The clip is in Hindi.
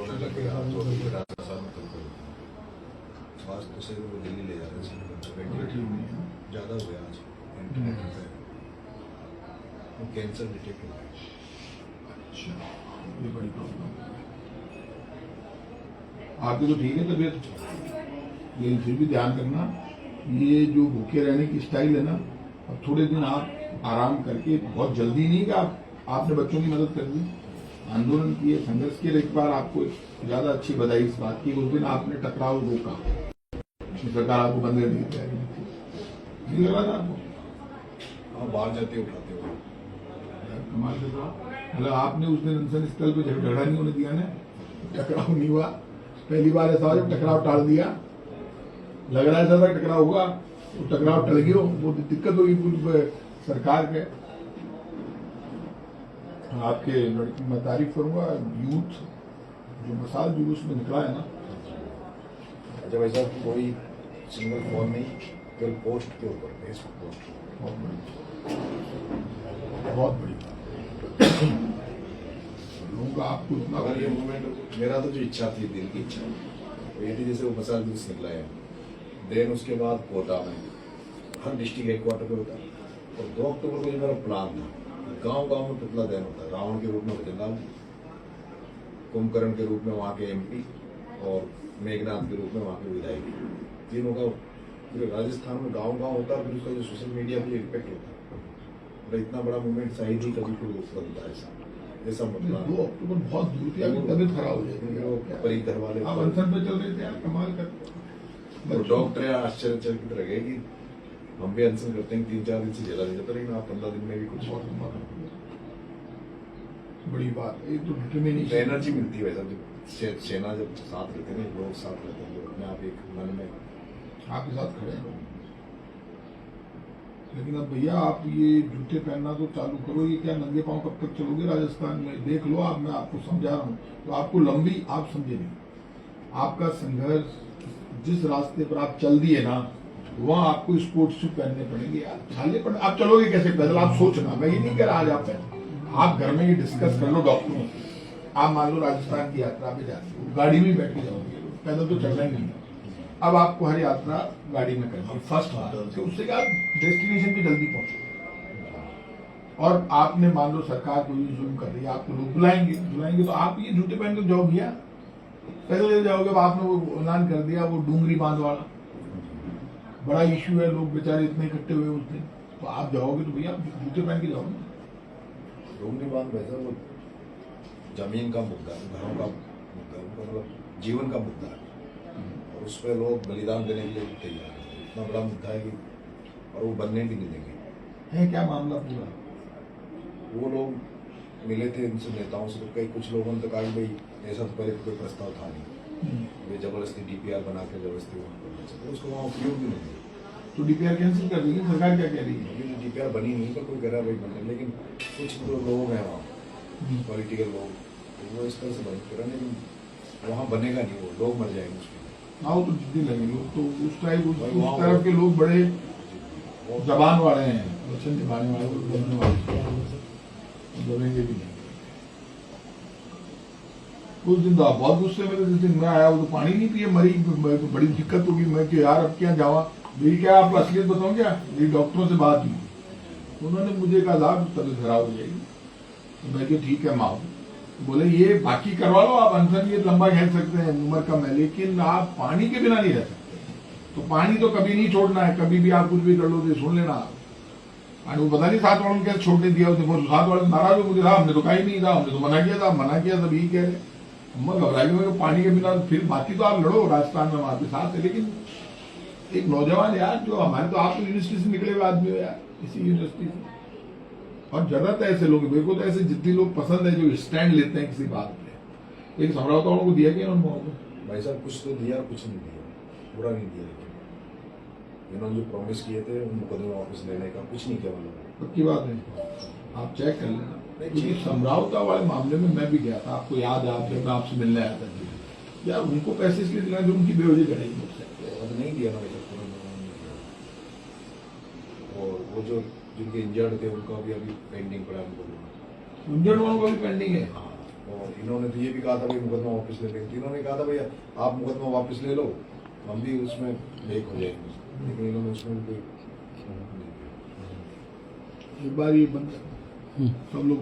रोने लगेगा तो बेटा साथ में तुमको स्वास्थ्य से वो दिल्ली ले जा रहे हैं, ज़्यादा हो गया आज इंटरनेट पे कैंसर डिटेक्ट हो गया। अच्छा, ये बड़ी प्रॉब्लम है। आपकी तो ठीक है तबीयत, लेकिन फिर भी ध्यान करना, ये जो भूखे रहने की स्टाइल है ना, अब थोड़े दिन आप आराम करके, बहुत जल्दी नहीं कि आपने बच्चों की मदद कर दी, आंदोलन किए, संघर्ष किए, एक बार आपको ज्यादा अच्छी बधाई इस बात की, उस दिन आपने टकराव रोका, सरकार आपको बंद करने की तैयारी में थी, नहीं लगा था आपको? हाँ, बाहर जाते उठाते हो कमाल से, मतलब आपने उस दिन अनशन स्थल पे झगड़ा नहीं होने दिया ना, टकराव नहीं हुआ। पहली बार ऐसा हुआ टकराव टाल दिया, लग रहा है ऐसा टकराव होगा, तो टकराव टल गया, वो दिक्कत होगी पूरी सरकार के। आपके लड़की मैं तारीफ करूंगा, यूथ जो मसाल जुलूस में निकला है ना। अच्छा भाई साहब, कोई सिंगल फोन नहीं, केवल पोस्ट के ऊपर, फेसबुक पोस्ट, बहुत बड़ी बात लोगों का आपको इतना। अगर ये मूवमेंट, मेरा तो जो इच्छा थी, दिल की इच्छा वो ये थी, जैसे वो मसाल जुलूस निकला है, देन उसके बाद कोटा में हर डिस्ट्रिक्ट हेडक्वार्टर पे होता है, और 2 अक्टूबर को जो मेरा प्लान था, गांव गांव में पुतला दहन होता है, रावण के रूप में भजनलाल, कुंभकर्ण के रूप में वहाँ के MP और मेघनाथ के रूप में वहाँ के विधायक, तीनों का पूरे राजस्थान में गांव गांव होता है। फिर उसका जो सोशल मीडिया पे इम्पैक्ट होता है, मतलब इतना बड़ा मूवमेंट शायद ही कभी कोई बनता है ऐसा मतलब 2 अक्टूबर बहुत दूर थी, अभी तबीयत खराब हो जाएगी। परी घर वाले आप अनशन पे चल रहे थे यार, कमाल करते। डॉक्टर आश्चर्यचकित रह गए कि हम भी अनशन करते हैं, 3-4 दिन से झेला नहीं जाता, लेकिन आप 15 दिन में भी कुछ बड़ी बात है, ये तो डिटरमिनेशन, एनर्जी मिलती है वैसा, जब सेना जब साथ रहते हैं, लोग साथ रहते हैं, तो अपने आप एक मन में आपके साथ खड़े हैं। लेकिन अब भैया आप ये जूते पहनना तो चालू करो, ये क्या नंगे पांव कब तक चलोगे राजस्थान में? देख लो आप, मैं आपको समझा रहा हूँ, तो आपको लंबी, आप समझे नहीं, आपका संघर्ष जिस रास्ते पर आप चल दिए ना, वहाँ आपको स्पोर्ट्स शूज पहनने पड़ेंगे यार, छाले पड़े। आप चलोगे कैसे पैदल? आप सोचना, मैं ये नहीं कह रहा आज आप घर में ये डिस्कस कर लो डॉक्टरों से। आप मान लो राजस्थान की यात्रा पे जाते हो, गाड़ी में बैठ के जाओगे, पैदल तो चलना ही नहीं है। अब आपको हर यात्रा गाड़ी में करनी है, फर्स्ट बात, तो उससे क्या डेस्टिनेशन पे जल्दी पहुंचो। और आपने मान लो सरकार कोई जुल्म कर रही है, आपको लोग बुलाएंगे तो आप ये जूते पहन के जाओ भैया, पैदल जाओगे। अब आपने वो ऐलान कर दिया, वो डूंगरी बांध वाला बड़ा इश्यू है, लोग बेचारे इतने इकट्ठे हुए उस दिन, तो आप जाओगे तो भैया जूते पहन के जाओगे। डूंगरी बांध वैसा वो जमीन का मुद्दा है, घरों का मुद्दा है, मतलब जीवन का मुद्दा है, और उस पर लोग बलिदान देने के लिए तैयार है। इतना बड़ा मुद्दा है कि, और वो बनने भी नहीं देंगे। है क्या मामला पूरा? वो लोग मिले थे इनसे नेताओं से, तो कई कुछ लोगों ने तो कहा भाई ऐसा तो पहले कोई प्रस्ताव था नहीं, वे जबरदस्ती DPR बना के जबरदस्ती वहाँ करना चाहिए, उसको वहाँ उपयोग भी नहीं है। तो DPR कैंसिल कर देगी सरकार, क्या कह रही है? अभी जो DPR बनी नहीं, पर कोई कह रहा है भाई बने, लेकिन कुछ जो लोग हैं वहाँ पॉलिटिकल लोग, तो वो इस तरह से बंद कर रहे हैं, लेकिन वहाँ बनेगा नहीं, वो लोग मर जाएंगे उसमें। हाँ, तो जिद्दी लगे लोग, तो उस टाइप उस तरफ के लोग बड़े जबान वाले हैं, वचन निभाने वाले, बोलने वाले, बोलेंगे भी नहीं। उस दिन तो आप बहुत गुस्से में थे, जिस दिन मैं आया वो तो पानी नहीं पिए, मरी, तो बड़ी दिक्कत होगी। मैं कि यार अब क्या जावा, मेरी क्या आप असलियत बताऊं क्या? मेरी डॉक्टरों से बात हुई, उन्होंने मुझे कहा साहब तबीयत खराब हो जाएगी, तो मैं ठीक है माओ, बोले ये बाकी करवा लो आप अनशन, ये लंबा खेल सकते हैं, उम्र कम है, लेकिन आप पानी के बिना नहीं रह सकते। तो पानी तो कभी नहीं छोड़ना है, कभी भी आप कुछ भी कर लो तो सुन लेना आप। और वो पता नहीं साथ वालों ने छोड़ने दिया, देखो साथ वाले नाराज हो मुझे, साहब हमने तो कहा ही नहीं था, हमने तो मना किया था, यही कह रहे। मैं घबराई में पानी के बिना, फिर बाकी तो आप लड़ो राजस्थान में हमारे साथ है, लेकिन एक नौजवान यार जो हमारे, तो आप यूनिवर्सिटी से निकले हुए आदमी हो यार, इसी यूनिवर्सिटी से, और जरूरत है ऐसे लोग। मेरे को तो ऐसे जितने लोग पसंद है जो स्टैंड लेते हैं किसी बात पे। एक समझौता को दिया गया उन्होंने, भाई साहब कुछ तो दिया, कुछ नहीं दिया, पूरा नहीं दिया, लेकिन इन्होंने जो प्रॉमिस किए थे उन मुकदमे वापस लेने का कुछ नहीं किया। पक्की बात है, आप चेक कर लेना। क्योंकि समझौता वाले मामले में मैं भी गया था, आपको याद है, आप जब आपसे मिलने आया था यार, उनको पैसे इसलिए दिलाए जो उनकी बेवजह करेगी मुझसे, नहीं दिया ना वैसे। और वो जो जिनके इंजर्ड थे उनका भी अभी पेंडिंग पड़ा है, इंजर्ड वालों का भी पेंडिंग है। हाँ, और इन्होंने तो ये भी कहा था भाई मुकदमा वापस ले लेंगे, इन्होंने कहा था भैया आप मुकदमा वापस ले लो, हम भी उसमें एक हो जाएंगे, लेकिन इन्होंने उसमें भी कोई एक बार ये बंद सब लोग